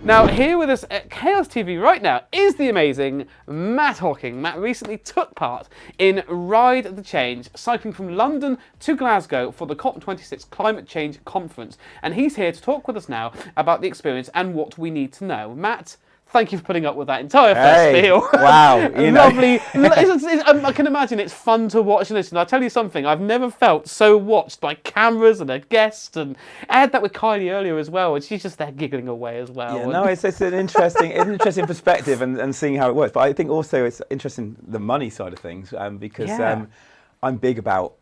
Now, here with us at Chaos TV right now is the amazing Matt Hocking. Matt recently took part in Ride the Change, cycling from London to Glasgow for the COP26 Climate Change Conference. And he's here to talk with us now about the experience and what we need to know. Matt, thank you for putting up with that entire first spiel. Wow, Lovely. I can imagine it's fun to watch and listen. I'll tell you something, I've never felt so watched by cameras and a guest, and I had that with Kylie earlier as well, and she's just there giggling away as well. Yeah, no, it's an interesting perspective and seeing how it works. But I think also it's interesting the money side of things because I'm big about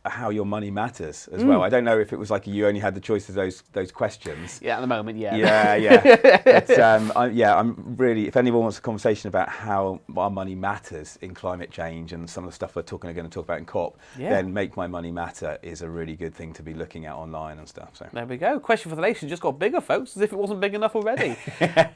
how your money matters as well. I don't know if it was like you only had the choice of those questions. Yeah, at the moment, yeah. But, I'm really, if anyone wants a conversation about how our money matters in climate change and some of the stuff we're going to talk about in COP, then Make My Money Matter is a really good thing to be looking at online and stuff. So there we go. Question for the nation just got bigger, folks, as if it wasn't big enough already. I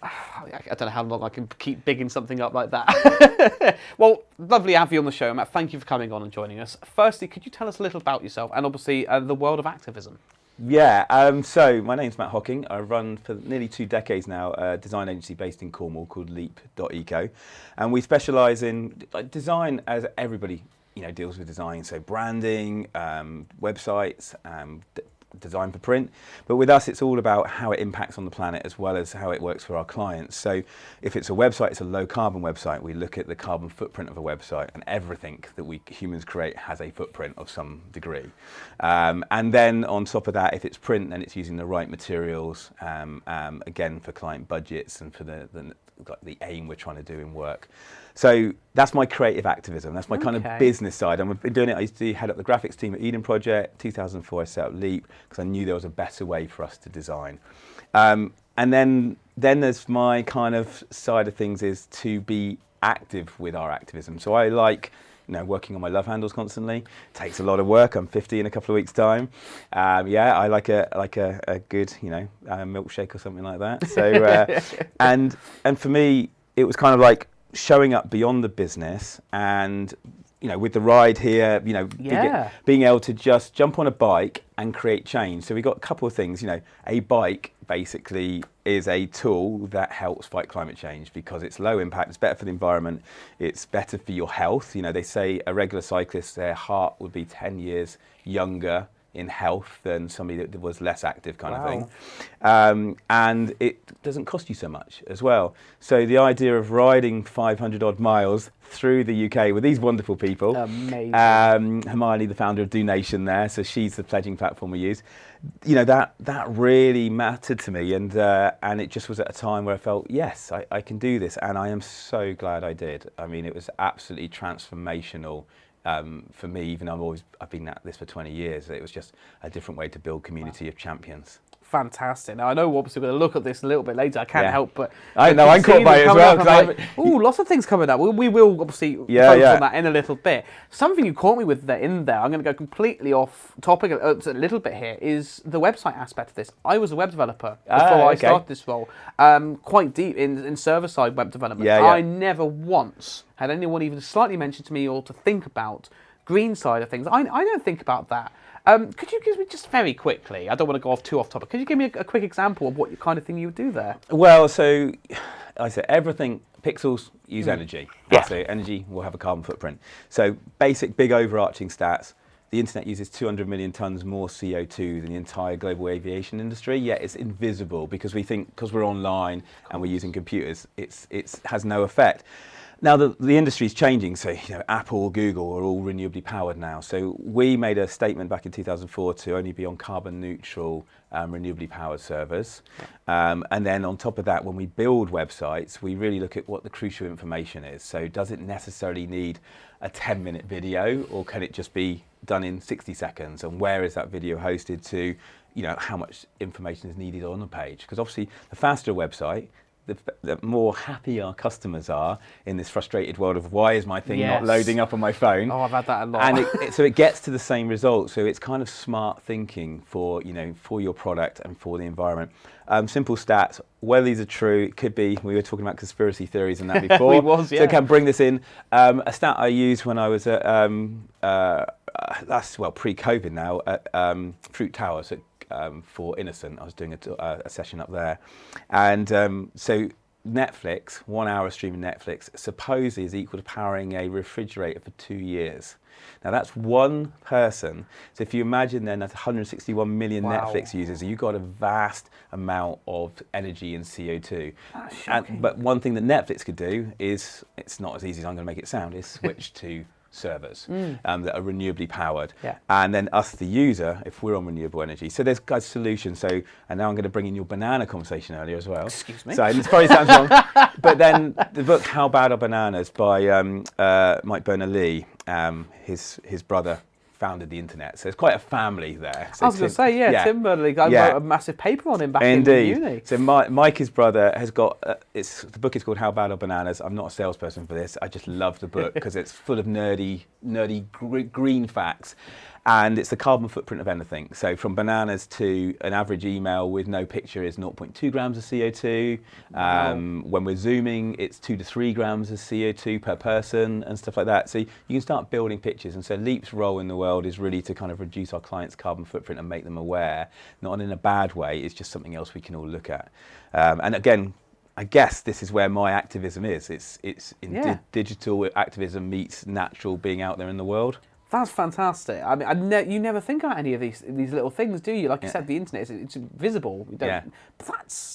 don't know how long I can keep bigging something up like that. Well, lovely to have you on the show, Matt. Thank you for coming on and joining us. Firstly, could you tell us a little about yourself and obviously the world of activism? Yeah, so my name's Matt Hocking. I run for nearly 2 decades now a design agency based in Cornwall called Leap.eco, and we specialise in design as everybody deals with design, so branding, websites, design for print, but with us it's all about how it impacts on the planet as well as how it works for our clients. So if it's a website, it's a low carbon website. We look at the carbon footprint of a website, and everything that we humans create has a footprint of some degree. And then on top of that, if it's print, then it's using the right materials, again for client budgets and for the aim we're trying to do in work. So that's my creative activism. That's my kind of business side. And we've been doing it. I used to head up the graphics team at Eden Project. 2004, I set up Leap because I knew there was a better way for us to design. And then there's my kind of side of things is to be active with our activism. So I like working on my love handles constantly. It takes a lot of work. I'm 50 in a couple of weeks' time. I like a good milkshake or something like that. So and for me, it was kind of like showing up beyond the business, and with the ride here, being able to just jump on a bike and create change. So we got a couple of things. A bike basically is a tool that helps fight climate change because it's low impact, it's better for the environment, it's better for your health. They say a regular cyclist, their heart would be 10 years younger in health than somebody that was less active kind of thing. And it doesn't cost you so much as well. So the idea of riding 500 odd miles through the UK with these wonderful people. Amazing. Hermione, the founder of Do Nation there, so she's the pledging platform we use. That really mattered to me, and it just was at a time where I felt, yes, I can do this, and I am so glad I did. I mean, it was absolutely transformational. For me, even I've been at this for 20 years, it was just a different way to build community of champions. Fantastic. Now I know obviously we're going to look at this a little bit later. I can't help but I'm caught by it as well. Lots of things coming up. We will obviously focus on that in a little bit. Something you caught me with in there. I'm going to go completely off topic a little bit here. Is the website aspect of this? I was a web developer before I started this role. Quite deep in server-side web development. I never once had anyone even slightly mention to me or to think about green side of things. I don't think about that. Could you give me just very quickly, I don't want to go too off topic, could you give me a quick example of what kind of thing you would do there? Well, so I said everything, pixels use energy. So energy will have a carbon footprint. So basic, big overarching stats. The internet uses 200 million tons more CO2 than the entire global aviation industry, yet it's invisible because we think, because we're online and we're using computers, it has no effect. Now the industry is changing, so Apple, Google are all renewably powered now. So we made a statement back in 2004 to only be on carbon neutral renewably powered servers. And then on top of that, when we build websites, we really look at what the crucial information is. So does it necessarily need a 10-minute video, or can it just be done in 60 seconds? And where is that video hosted to? How much information is needed on the page? Because obviously the faster a website, the more happy our customers are in this frustrated world of why is my thing not loading up on my phone? Oh, I've had that a lot. And so it gets to the same result. So it's kind of smart thinking for your product and for the environment. Simple stats, whether these are true, it could be, we were talking about conspiracy theories and that before. So I can bring this in. A stat I used when I was at, pre-COVID now, at Fruit Tower, so week for Innocent. I was doing a session up there, and so Netflix, 1 hour streaming Netflix, supposedly is equal to powering a refrigerator for 2 years. Now that's one person. So if you imagine then that's 161 million Netflix users, you've got a vast amount of energy and CO2. But one thing that Netflix could do is, it's not as easy as I'm going to make it sound, is switch to servers that are renewably powered. And then us, the user, if we're on renewable energy. So there's guys solutions. So, and now I'm going to bring in your banana conversation earlier as well. Excuse me. So it probably sounds wrong. But then the book How Bad Are Bananas by Mike Berners-Lee, his brother founded the internet, so it's quite a family there. So I was going to say, Tim Berners-Lee, I wrote a massive paper on him back in uni. So Mike, his brother, has got, the book is called How Bad Are Bananas. I'm not a salesperson for this, I just love the book because it's full of nerdy green facts. And it's the carbon footprint of anything. So from bananas to an average email with no picture is 0.2 grams of CO2. When we're Zooming, it's 2 to 3 grams of CO2 per person and stuff like that. So you can start building pictures. And so Leap's role in the world is really to kind of reduce our clients' carbon footprint and make them aware, not in a bad way, it's just something else we can all look at. And again, I guess this is where my activism is. It's in digital activism meets natural being out there in the world. That's fantastic. I mean, you never think about any of these little things, do you? Like you said, the internet, it's visible. We don't, but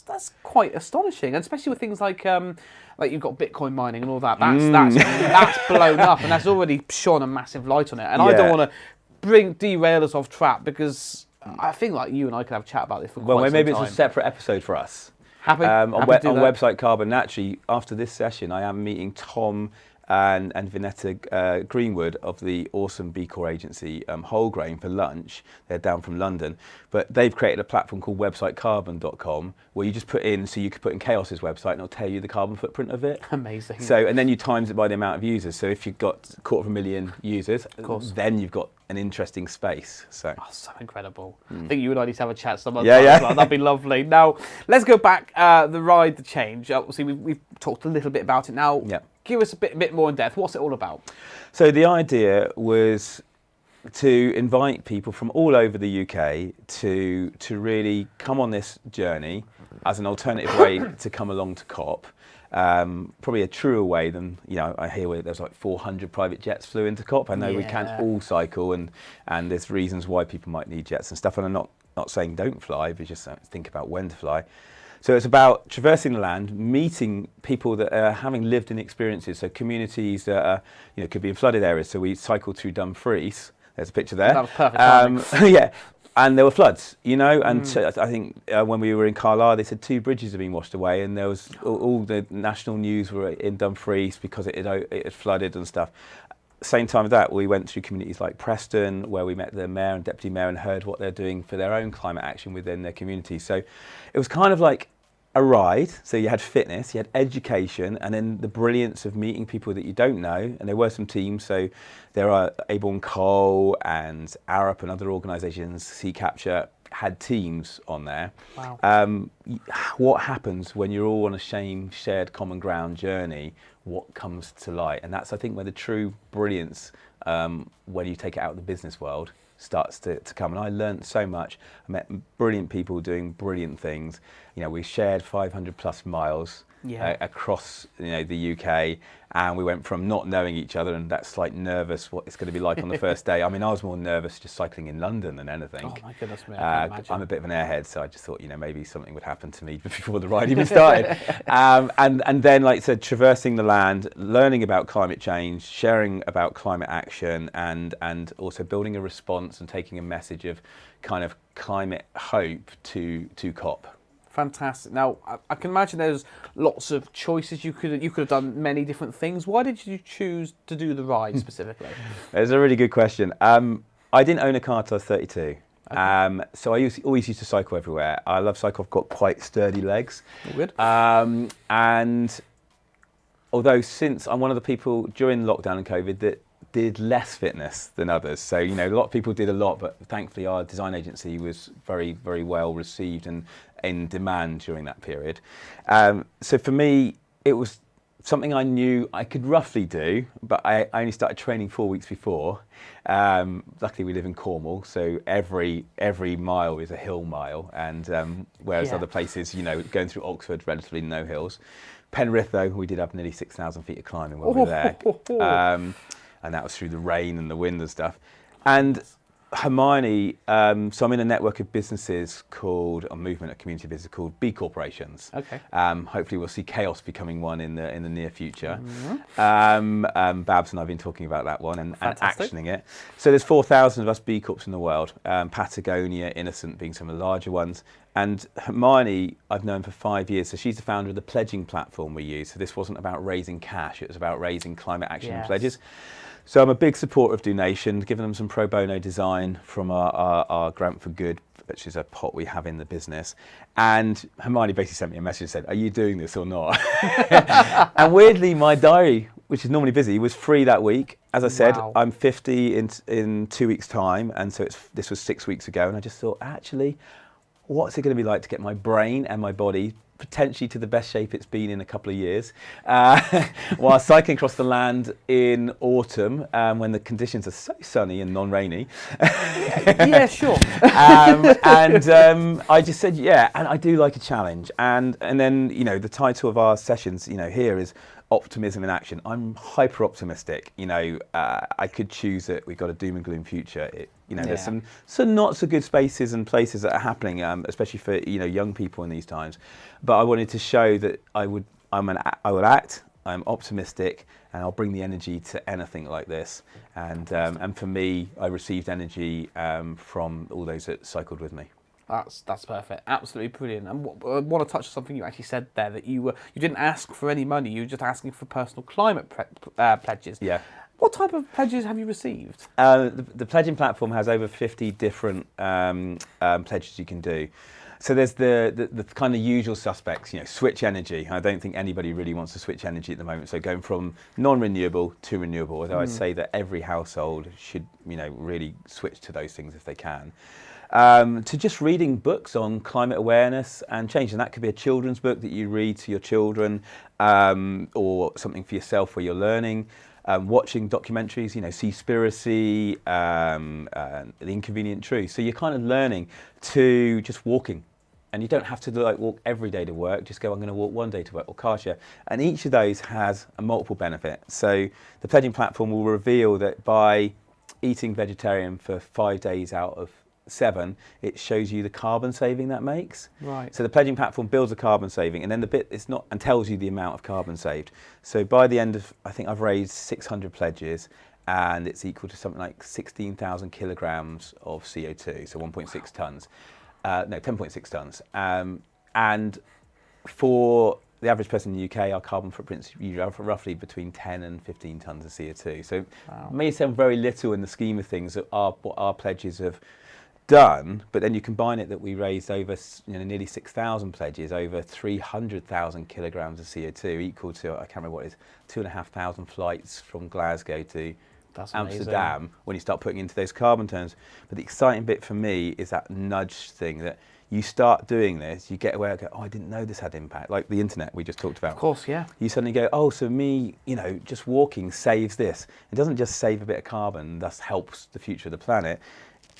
that's quite astonishing, and especially with things like you've got Bitcoin mining and all that. That's blown up, and that's already shone a massive light on it. And I don't want to derail us off track because I think like you and I could have a chat about this for quite some time. Maybe it's a separate episode for us. Happy on to do that. Website Carbon. Actually, after this session, I am meeting Tom and Vinetta Greenwood of the awesome B Corp agency Whole Grain for lunch. They're down from London, but they've created a platform called websitecarbon.com where you just put in, so you could put in Chaos's website and it'll tell you the carbon footprint of it. Amazing. So, and then you times it by the amount of users. So if you've got 250,000 users, then you've got an interesting space. So, so incredible. I think you and I need to have a chat some other time as well. That'd be lovely. Now, let's go back, the ride, the change. Obviously, we've talked a little bit about it now. Give us a bit more in depth. What's it all about? So the idea was to invite people from all over the UK to really come on this journey as an alternative way to come along to COP. Probably a truer way than, I hear there's like 400 private jets flew into COP. I know we can't all cycle and there's reasons why people might need jets and stuff. And I'm not saying don't fly, but just think about when to fly. So it's about traversing the land, meeting people that are having lived in experiences, so communities that are, could be in flooded areas. So we cycled through Dumfries. There's a picture there. That was perfect. And there were floods, and so I think when we were in Carlisle, they said 2 bridges had been washed away, and there was all the national news were in Dumfries because it had flooded and stuff. Same time with that, we went through communities like Preston, where we met the mayor and deputy mayor and heard what they're doing for their own climate action within their community. So it was kind of like a ride. So you had fitness, you had education, and then the brilliance of meeting people that you don't know. And there were some teams. So there are Aborn Coal and Arup and other organisations, Sea Capture, had teams on there. Wow. What happens when you're all on a shared common ground journey? What comes to light? And that's, I think, where the true brilliance, when you take it out of the business world, starts to come. And I learned so much. I met brilliant people doing brilliant things. We shared 500 plus miles across the UK, and we went from not knowing each other and that slight nervous what it's going to be like on the first day. I mean, I was more nervous just cycling in London than anything. Oh my goodness me, I can imagine. I'm a bit of an airhead, so I just thought maybe something would happen to me before the ride even started. And then, like I said, traversing the land, learning about climate change, sharing about climate action, and also building a response and taking a message of kind of climate hope to COP. Fantastic. Now, I can imagine there's lots of choices. You could have done many different things. Why did you choose to do the ride specifically? It's a really good question. I didn't own a car till I was 32. Okay. So I always used to cycle everywhere. I love cycle. I've got quite sturdy legs. Oh, good. And although since I'm one of the people during lockdown and COVID that did less fitness than others. So, a lot of people did a lot, but thankfully our design agency was very, very well received and in demand during that period. So for me, it was something I knew I could roughly do, but I only started training 4 weeks before. Luckily, we live in Cornwall, so every mile is a hill mile, and whereas other places, going through Oxford, relatively no hills. Penrith, though, we did have nearly 6,000 feet of climbing when we were there, and that was through the rain and the wind and stuff. And Hermione, so I'm in a network of businesses called, a movement of community businesses called B corporations. Okay. Hopefully we'll see Chaos becoming one in the near future. Mm-hmm. Babs and I've been talking about that one and actioning it. So there's 4,000 of us B Corps in the world. Patagonia, Innocent being some of the larger ones. And Hermione, I've known for 5 years, so she's the founder of the pledging platform we use. So this wasn't about raising cash, it was about raising climate action pledges. So I'm a big supporter of Donation, giving them some pro bono design from our Grant for Good, which is a pot we have in the business. And Hermione basically sent me a message and said, are you doing this or not? And weirdly, my diary, which is normally busy, was free that week. As I said, I'm 50 in 2 weeks' time, and so this was 6 weeks ago, and I just thought, actually, what's it going to be like to get my brain and my body potentially to the best shape it's been in a couple of years, while cycling across the land in autumn when the conditions are so sunny and non-rainy. Yeah, sure. I just said, and I do like a challenge. And then, the title of our sessions, here is Optimism in Action. I'm hyper optimistic. I could choose it. We've got a doom and gloom future. There's some not so good spaces and places that are happening, especially for young people in these times. But I wanted to show that I would act. I'm optimistic, and I'll bring the energy to anything like this. And for me, I received energy from all those that cycled with me. That's perfect. Absolutely brilliant. And I want to touch on something you actually said there, that you didn't ask for any money. You were just asking for personal climate pledges. Yeah. What type of pledges have you received? The pledging platform has over 50 different pledges you can do. So there's the kind of usual suspects, switch energy. I don't think anybody really wants to switch energy at the moment. So going from non-renewable to renewable, although I'd say that every household should, really switch to those things if they can. To just reading books on climate awareness and change. And that could be a children's book that you read to your children, or something for yourself where you're learning. Watching documentaries, Seaspiracy, The Inconvenient Truth. So you're kind of learning to just walking. And you don't have to walk every day to work. Just go, I'm going to walk one day to work, or car share. And each of those has a multiple benefit. So the pledging platform will reveal that by eating vegetarian for 5 days out of 7, it shows you the carbon saving that makes. Right. So the pledging platform builds a carbon saving, and then the bit it's not, and tells you the amount of carbon saved. So by the end of, I think I've raised 600 pledges, and it's equal to something like 16,000 kilograms of CO2, so 1.6 tons. 10.6 tons. And for the average person in the UK, our carbon footprint's roughly between 10 and 15 tons of CO2. So it may sound very little in the scheme of things that what our pledges have done, but then you combine it that we raised over nearly 6,000 pledges, over 300,000 kilograms of CO2, equal to, I can't remember what it is, 2,500 flights from Glasgow to Amsterdam, when you start putting into those carbon terms. But the exciting bit for me is that nudge thing, that you start doing this, you get aware and go, I didn't know this had impact, like the internet we just talked about. Of course, yeah. You suddenly go, so me, just walking saves this. It doesn't just save a bit of carbon, thus helps the future of the planet.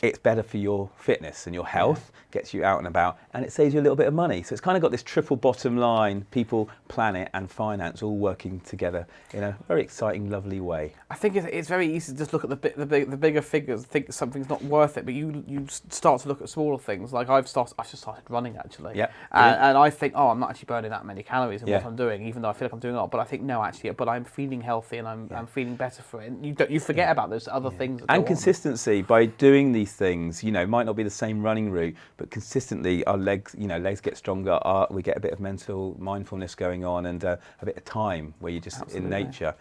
It's better for your fitness and your health, gets you out and about, and it saves you a little bit of money. So it's kind of got this triple bottom line, people, planet and finance all working together in a very exciting, lovely way. I think it's very easy to just look at the bigger figures, think something's not worth it, but you start to look at smaller things. Like I've just started running actually. Yeah. And I think, I'm not actually burning that many calories in what I'm doing, even though I feel like I'm doing a lot. But I think, no, actually, but I'm feeling healthy and I'm feeling better for it. And you forget about those other things. And consistency by doing these things, might not be the same running route, but consistently our legs get stronger. We get a bit of mental mindfulness going on, and a bit of time where you're just in nature.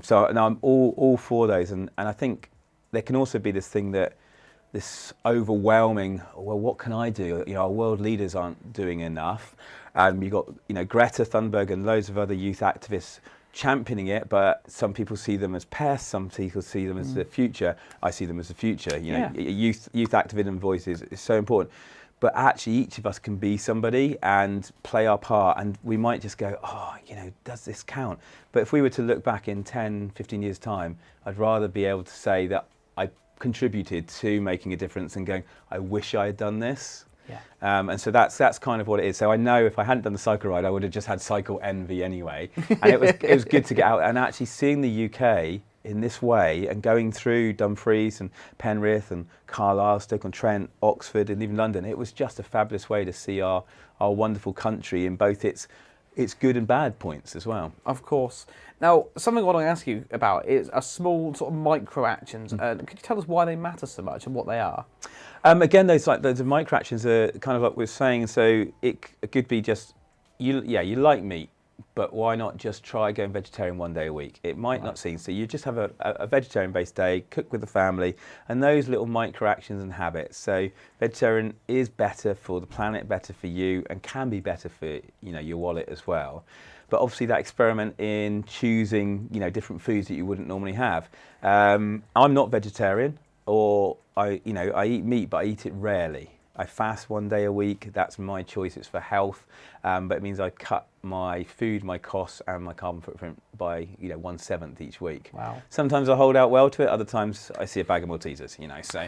So I'm all for those, and I think there can also be this overwhelming, well, what can I do? Our world leaders aren't doing enough. You've got Greta Thunberg and loads of other youth activists championing it, but some people see them as pests, some people see them as the future. I see them as the future. Youth activism voices is so important. but actually each of us can be somebody and play our part, and we might just go, oh, does this count? But if we were to look back in 10, 15 years' time, I'd rather be able to say that I contributed to making a difference and going, I wish I had done this. Yeah. And so that's kind of what it is. So I know if I hadn't done the cycle ride, I would have just had cycle envy anyway. And it was good to get out and actually seeing the UK in this way and going through Dumfries and Penrith and Carlisle, Stoke-on-Trent, Oxford and even London. It was just a fabulous way to see our wonderful country in both its good and bad points as well. Of course. Now, something I want to ask you about is a small sort of micro actions. Could you tell us why they matter so much and what they are? Again, those micro actions are kind of like we were saying. So it could be just you like meat, but why not just try going vegetarian one day a week? It might not seem so. You just have a vegetarian-based day, cook with the family, and those little micro actions and habits. So vegetarian is better for the planet, better for you, and can be better for your wallet as well. But obviously that experiment in choosing different foods that you wouldn't normally have. I'm not vegetarian, or I eat meat, but I eat it rarely. I fast one day a week. That's my choice. It's for health, but it means I cut my food, my costs, and my carbon footprint by 1/7 each week. Wow. Sometimes I hold out well to it. Other times I see a bag of Maltesers. So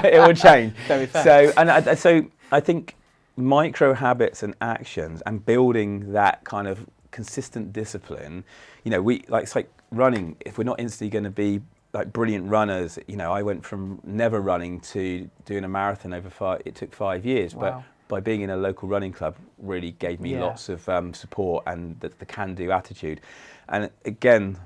it will change. Very fair. So I think micro habits and actions and building that kind of consistent discipline. It's like running. If we're not instantly going to be like brilliant runners, I went from never running to doing a marathon it took 5 years. Wow. But by being in a local running club really gave me lots of support and the can-do attitude. And again,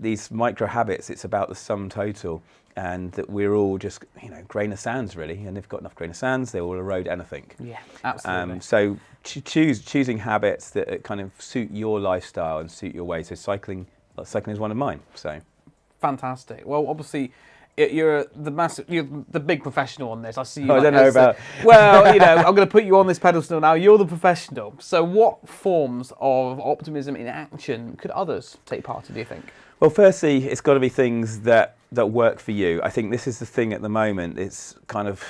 these micro habits, it's about the sum total, and that we're all just grain of sands really, and they've got enough grain of sands, they will erode anything. Yeah, absolutely. So choosing habits that kind of suit your lifestyle and suit your way. So cycling is one of mine. So fantastic. Well, obviously, you're the big professional on this. I see you. I don't know about. Well, I'm going to put you on this pedestal now. You're the professional. So, what forms of optimism in action could others take part in? Do you think? Well, firstly, it's got to be things that work for you. I think this is the thing at the moment. It's kind of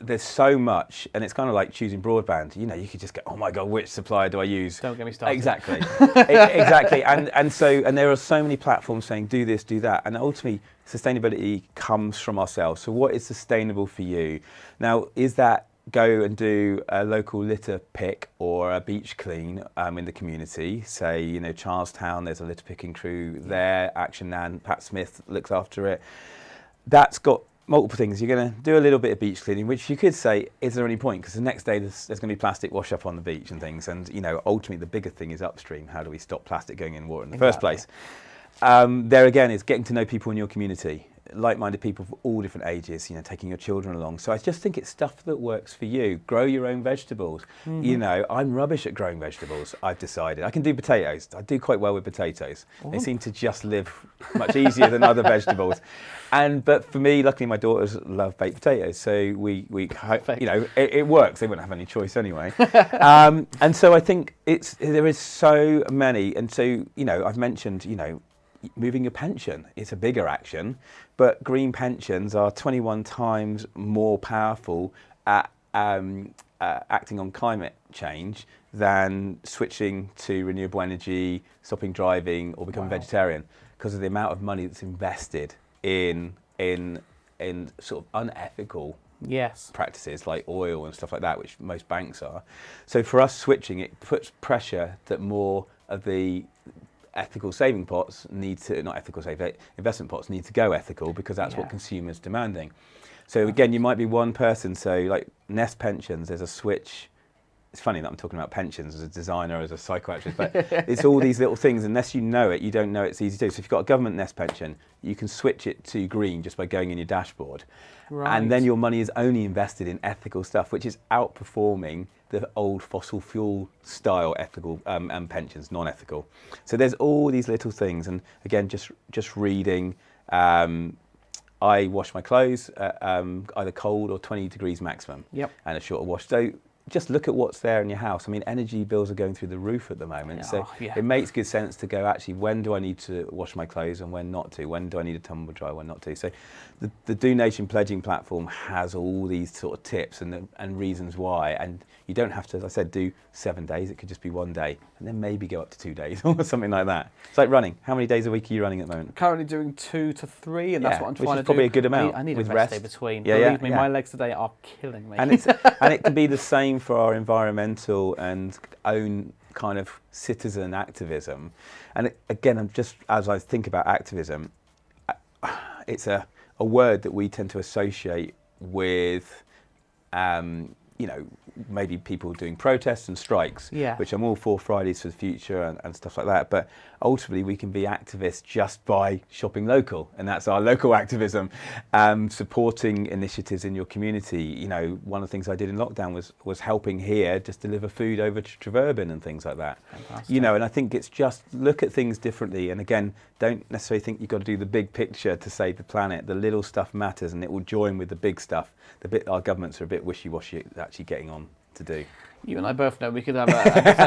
there's so much, and it's kind of like choosing broadband. You could just go, oh my God, which supplier do I use? Don't get me started. Exactly, exactly. And there are so many platforms saying do this, do that, and ultimately sustainability comes from ourselves. So what is sustainable for you? Now, is that go and do a local litter pick or a beach clean in the community? Say, Charlestown, there's a litter picking crew there. Action Nan, Pat Smith looks after it. That's got multiple things. You're going to do a little bit of beach cleaning, which you could say, is there any point? Because the next day there's going to be plastic wash up on the beach and things. And, ultimately the bigger thing is upstream. How do we stop plastic going in water in the first place? There again is getting to know people in your community, like-minded people of all different ages, taking your children along. So I just think it's stuff that works for you. Grow your own vegetables. Mm-hmm. I'm rubbish at growing vegetables, I've decided. I can do potatoes. I do quite well with potatoes. Oh. They seem to just live much easier than other vegetables. But for me, luckily my daughters love baked potatoes, so we it works. They wouldn't have any choice anyway. And so I think there is so many, and so I've mentioned moving your pension is a bigger action, but green pensions are 21 times more powerful at acting on climate change than switching to renewable energy, stopping driving, or becoming vegetarian, because of the amount of money that's invested in sort of unethical practices like oil and stuff like that, which most banks are. So for us switching, it puts pressure that more of the ethical saving pots investment pots need to go ethical, because that's what consumers demanding. So again, you might be one person, so like Nest Pensions, there's a switch. It's funny that I'm talking about pensions as a designer, as a psychiatrist, but it's all these little things. Unless you know it, you don't know it's easy to do. So if you've got a government Nest pension, you can switch it to green just by going in your dashboard. Right. And then your money is only invested in ethical stuff, which is outperforming the old fossil fuel style ethical and pensions, non-ethical. So there's all these little things. And again, just reading. I wash my clothes at either cold or 20 degrees maximum, and a shorter wash. So just look at what's there in your house. I mean, energy bills are going through the roof at the moment, so it makes good sense to go, actually, when do I need to wash my clothes and when not to? When do I need a tumble dryer, when not to? So the Do Nation pledging platform has all these sort of tips and reasons why, and you don't have to, as I said, do 7 days. It could just be 1 day, and then maybe go up to 2 days or something like that. It's like running. How many days a week are you running at the moment? Currently doing 2 to 3, and that's what I'm trying to do. Which is probably a good amount. I need with a rest day between. Yeah, Believe me, my legs today are killing me. And it can be the same for our environmental and own kind of citizen activism. And again, as I think about activism, it's a word that we tend to associate with, maybe people doing protests and strikes, which I'm all for, Fridays for the Future and stuff like that. But ultimately, we can be activists just by shopping local, and that's our local activism, supporting initiatives in your community. You know, one of the things I did in lockdown was helping here just deliver food over to Treverben and things like that. Fantastic. You know, and I think it's just look at things differently. And again, don't necessarily think you've got to do the big picture to save the planet. The little stuff matters, and it will join with the big stuff. The bit our governments are a bit wishy-washy at actually getting on to do. You and I both know we could have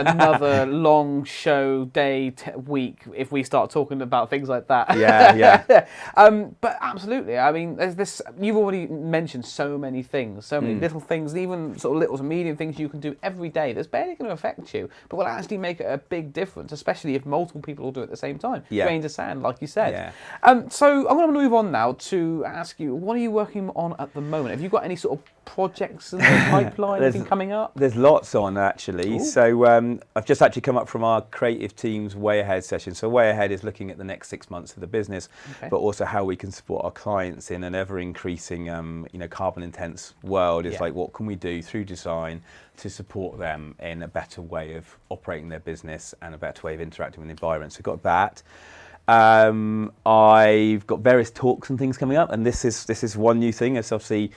another long show, day, week if we start talking about things like that. Yeah. But absolutely, I mean, there's this. You've already mentioned so many things, so many little things, even sort of little to medium things you can do every day that's barely going to affect you, but will actually make a big difference, especially if multiple people all do it at the same time. Grains of sand, like you said. So I'm going to move on now to ask you, what are you working on at the moment? Have you got any sort of projects in the pipeline, anything coming up? There's lots on, actually. Ooh. So I've just actually come up from our creative team's Way Ahead session. So Way Ahead is looking at the next 6 months of the business, but also how we can support our clients in an ever-increasing, carbon-intense world. It's like, what can we do through design to support them in a better way of operating their business and a better way of interacting with the environment? So we've got that. I've got various talks and things coming up, and this is one new thing. It's obviously,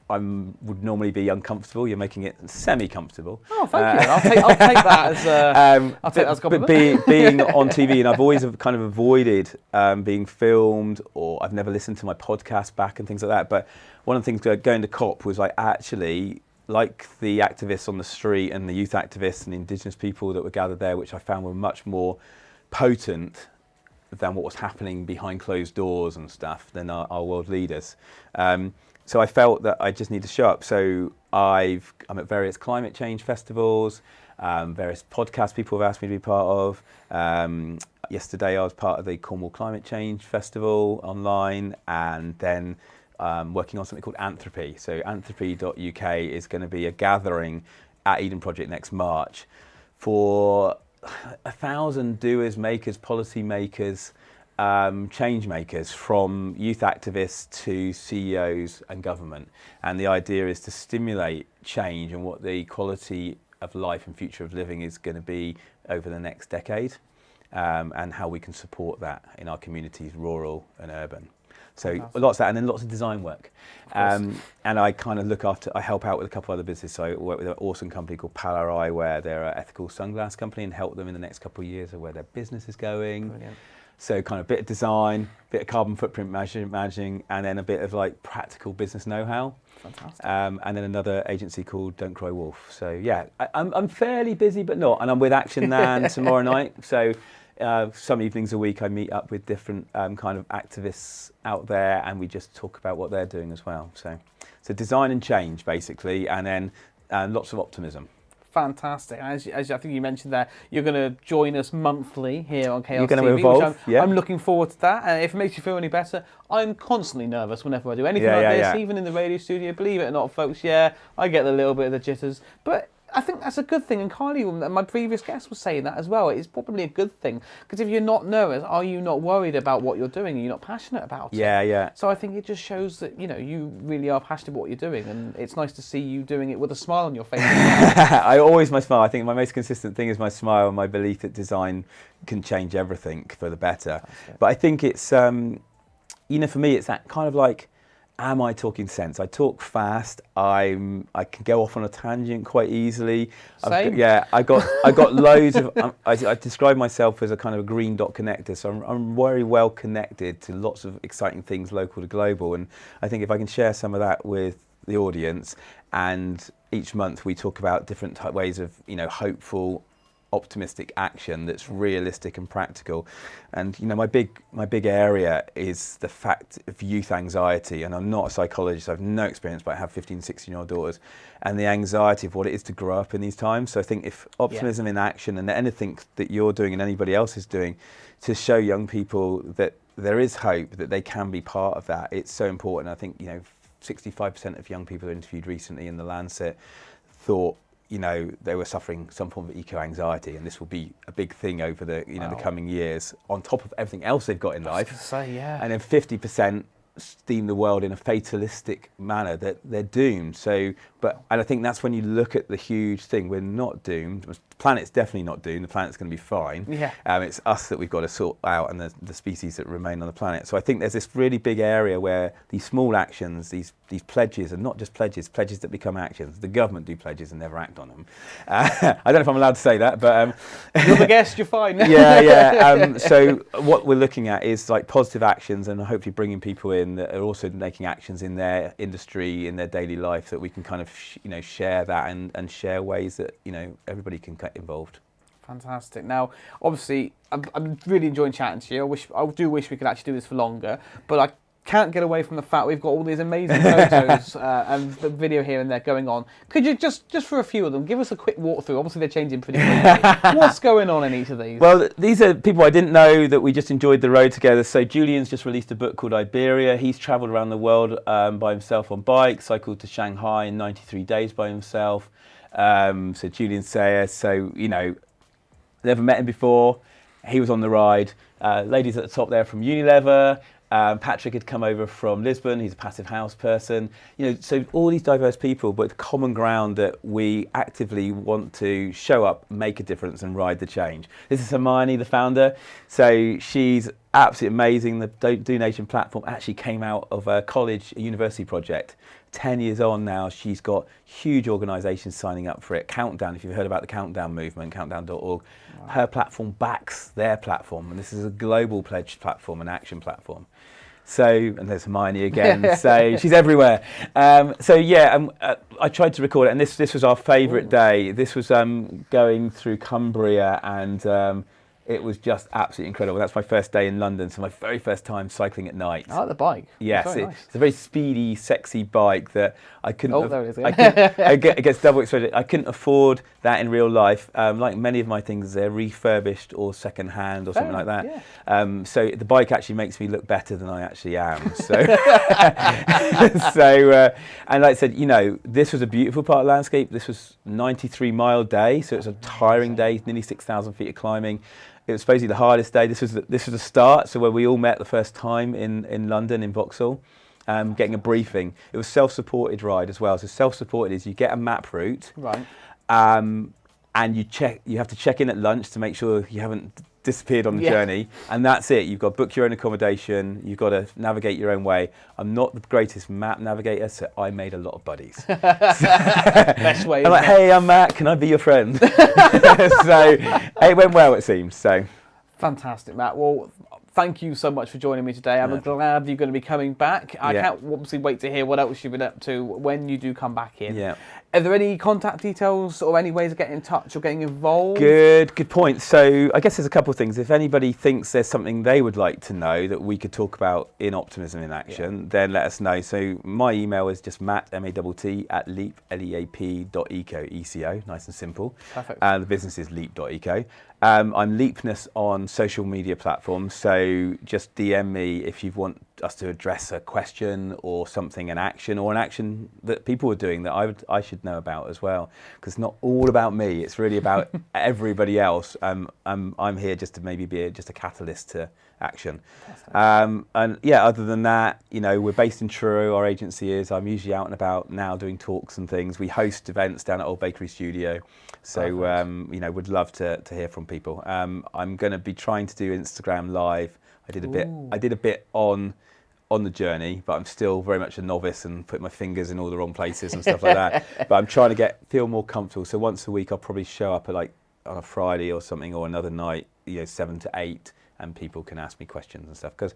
I would normally be uncomfortable. You're making it semi-comfortable. Oh, thank you. I'll take that as I'll take that as a compliment. But being on TV, and I've always kind of avoided being filmed, or I've never listened to my podcast back and things like that. But one of the things going to COP was actually, like the activists on the street and the youth activists and the Indigenous people that were gathered there, which I found were much more potent than what was happening behind closed doors and stuff than our world leaders. So I felt that I just need to show up. So I'm at various climate change festivals, various podcasts people have asked me to be part of. Yesterday I was part of the Cornwall Climate Change Festival online, and then working on something called Anthropy. So anthropy.uk is going to be a gathering at Eden Project next March for 1,000 doers, makers, policy makers, change makers, from youth activists to CEOs and government. And the idea is to stimulate change and what the quality of life and future of living is going to be over the next decade, and how we can support that in our communities, rural and urban. So lots of that, and then lots of design work. And I kind of I help out with a couple of other businesses. So I work with an awesome company called Pala Eyewear. They're an ethical sunglass company, and help them in the next couple of years of where their business is going. Brilliant. So kind of a bit of design, bit of carbon footprint managing, and then a bit of like practical business know-how. Fantastic. And then another agency called Don't Cry Wolf. So yeah, I'm fairly busy, but not. And I'm with Action Nan tomorrow night. So some evenings a week I meet up with different kind of activists out there, and we just talk about what they're doing as well. So design and change basically, and then lots of optimism. Fantastic. As I think you mentioned there, you're going to join us monthly here on KLTV. You're going to evolve, I'm looking forward to that. And if it makes you feel any better, I'm constantly nervous whenever I do anything like this, even in the radio studio. Believe it or not, folks, I get a little bit of the jitters. But I think that's a good thing, and Kylie, my previous guest, was saying that as well. It's probably a good thing, because if you're not nervous, are you not worried about what you're doing? Are you not passionate about it? Yeah. So I think it just shows that, you really are passionate about what you're doing, and it's nice to see you doing it with a smile on your face. My smile. I think my most consistent thing is my smile and my belief that design can change everything for the better. But I think it's, for me, it's that kind of like, am I talking sense? I talk fast. I can go off on a tangent quite easily. Same. I got loads of. I describe myself as a kind of a green dot connector. So I'm very well connected to lots of exciting things, local to global. And I think if I can share some of that with the audience and each month we talk about different ways of, hopeful, optimistic action that's realistic and practical. And my big area is the fact of youth anxiety, and I'm not a psychologist, I have no experience, but I have 15, 16-year-old daughters, and the anxiety of what it is to grow up in these times. So I think if optimism in action, and anything that you're doing and anybody else is doing to show young people that there is hope, that they can be part of that, it's so important. I think 65% of young people interviewed recently in the Lancet thought they were suffering some form of eco-anxiety, and this will be a big thing over the the coming years, on top of everything else they've got in life. And then 50% deem the world in a fatalistic manner, that they're doomed. So, and I think that's when you look at the huge thing. We're not doomed. The planet's definitely not doomed. The planet's going to be fine. It's us that we've got to sort out, and the species that remain on the planet. So I think there's this really big area where these small actions, these pledges, are not just pledges that become actions. The government do pledges and never act on them. I don't know if I'm allowed to say that, but you're the guest. You're fine. So what we're looking at is like positive actions, and hopefully bringing people in that are also making actions in their industry, in their daily life, that we can kind of share that and share ways that everybody can get involved. Fantastic. Now, obviously, I'm really enjoying chatting to you. I do wish we could actually do this for longer, but I can't get away from the fact we've got all these amazing photos and the video here and there going on. Could you just for a few of them, give us a quick walkthrough? Obviously, they're changing pretty quickly. What's going on in each of these? Well, these are people I didn't know that we just enjoyed the road together. So Julian's just released a book called Iberia. He's travelled around the world by himself on bike, cycled to Shanghai in 93 days by himself. So Julian Sayers, never met him before. He was on the ride. Ladies at the top there from Unilever. Patrick had come over from Lisbon. He's a passive house person. So all these diverse people, but the common ground that we actively want to show up, make a difference, and ride the change. This is Hermione, the founder. So she's absolutely amazing. The Do Nation platform actually came out of a university project. 10 years on now, she's got huge organisations signing up for it. Countdown, if you've heard about the Countdown movement, countdown.org. Wow. Her platform backs their platform, and this is a global pledge platform, an action platform. So, and there's Hermione again, so she's everywhere. I tried to record it, and this was our favourite day. This was going through Cumbria, and it was just absolutely incredible. That's my first day in London, so my very first time cycling at night. I like the bike. Yes, nice. It's a very speedy, sexy bike that I couldn't. There it is. It gets double exposure. I couldn't afford that in real life. Like many of my things, they're refurbished or second hand or something like that. Yeah. So the bike actually makes me look better than I actually am. So, and like I said, this was a beautiful part of the landscape. This was 93-mile day, so it's a tiring day, nearly 6,000 feet of climbing. It was supposedly the hardest day. This was the start, so where we all met the first time in London, in Vauxhall, getting a briefing. It was self-supported ride as well. So self-supported is you get a map route, right, and you have to check in at lunch to make sure you haven't disappeared on the journey, and that's it. You've got to book your own accommodation, you've got to navigate your own way. I'm not the greatest map navigator, so I made a lot of buddies. Best way. I'm like, hey, I'm Matt, can I be your friend? So it went well, it seems. So fantastic, Matt. Well, thank you so much for joining me today. I'm glad you're going to be coming back. I can't obviously wait to hear what else you've been up to when you do come back in. Yeah. Are there any contact details or any ways of getting in touch or getting involved? Good point. So I guess there's a couple of things. If anybody thinks there's something they would like to know that we could talk about in Optimism in Action, then let us know. So my email is just matt, M-A-T-T, at leap, L-E-A-P.eco, E-C-O, nice and simple. Perfect. The business is leap.eco. I'm Leapness on social media platforms, so just DM me if you want us to address a question or something, an action that people are doing that I should know about as well, because it's not all about me, it's really about everybody else. I'm here just to maybe be just a catalyst to action. Other than that, we're based in Truro, our agency is. I'm usually out and about now doing talks and things. We host events down at Old Bakery Studio, so would love to hear from people. I'm going to be trying to do Instagram Live. I did a bit on the journey, but I'm still very much a novice and put my fingers in all the wrong places and stuff like that. But I'm trying to feel more comfortable. So once a week, I'll probably show up on a Friday or something, or another night, 7 to 8, and people can ask me questions and stuff. Because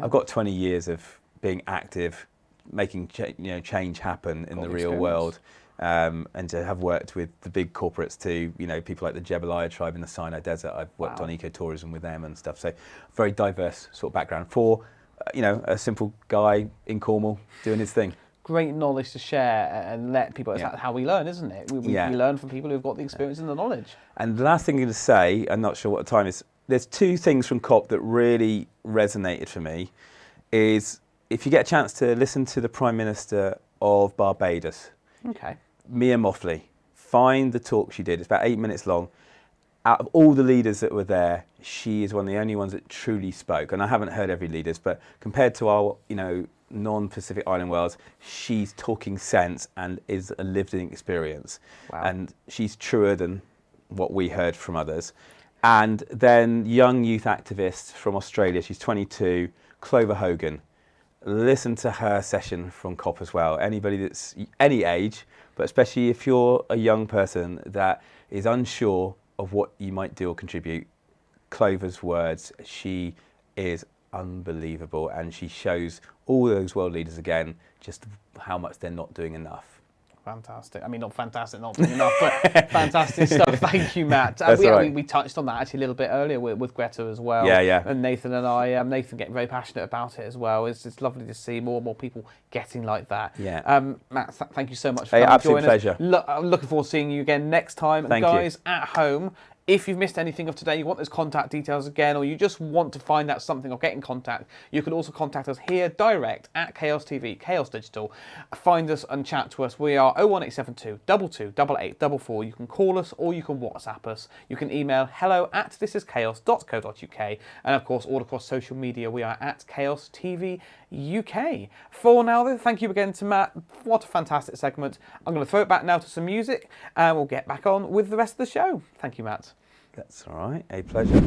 I've got 20 years of being active, making change happen in the real world. and to have worked with the big corporates too, people like the Jebeliah tribe in the Sinai Desert. I've worked on ecotourism with them and stuff. So very diverse sort of background for, a simple guy in Cornwall doing his thing. Great knowledge to share and let people. It's how we learn, isn't it? We learn from people who've got the experience and the knowledge. And the last thing I'm going to say, I'm not sure what the time is. There's two things from COP that really resonated for me. Is if you get a chance to listen to the Prime Minister of Barbados, Mia Mottley, find the talk she did. It's about 8 minutes long. Out of all the leaders that were there, she is one of the only ones that truly spoke. And I haven't heard every leaders, but compared to our, non-Pacific Island worlds, she's talking sense and is a lived-in experience. Wow. And she's truer than what we heard from others. And then young youth activist from Australia, she's 22, Clover Hogan. Listen to her session from COP as well. Anybody that's any age, but especially if you're a young person that is unsure of what you might do or contribute, Clover's words, she is unbelievable, and she shows all those world leaders again just how much they're not doing enough. Fantastic. I mean, not fantastic, not doing enough, but fantastic stuff. Thank you, Matt. We touched on that actually a little bit earlier with Greta as well. Yeah. And Nathan and I, Nathan getting very passionate about it as well. It's lovely to see more and more people getting like that. Yeah. Matt, thank you so much for coming. Absolute pleasure. I'm looking forward to seeing you again next time. Thank guys, at home, if you've missed anything of today, you want those contact details again, or you just want to find out something or get in contact, you can also contact us here direct at Chaos TV, Chaos Digital. Find us and chat to us. We are 01872 228844. You can call us or you can WhatsApp us. You can email hello@thisischaos.co.uk. And of course, all across social media, we are at Chaos TV UK. For now, though, thank you again to Matt. What a fantastic segment. I'm going to throw it back now to some music and we'll get back on with the rest of the show. Thank you, Matt. That's all right. A pleasure.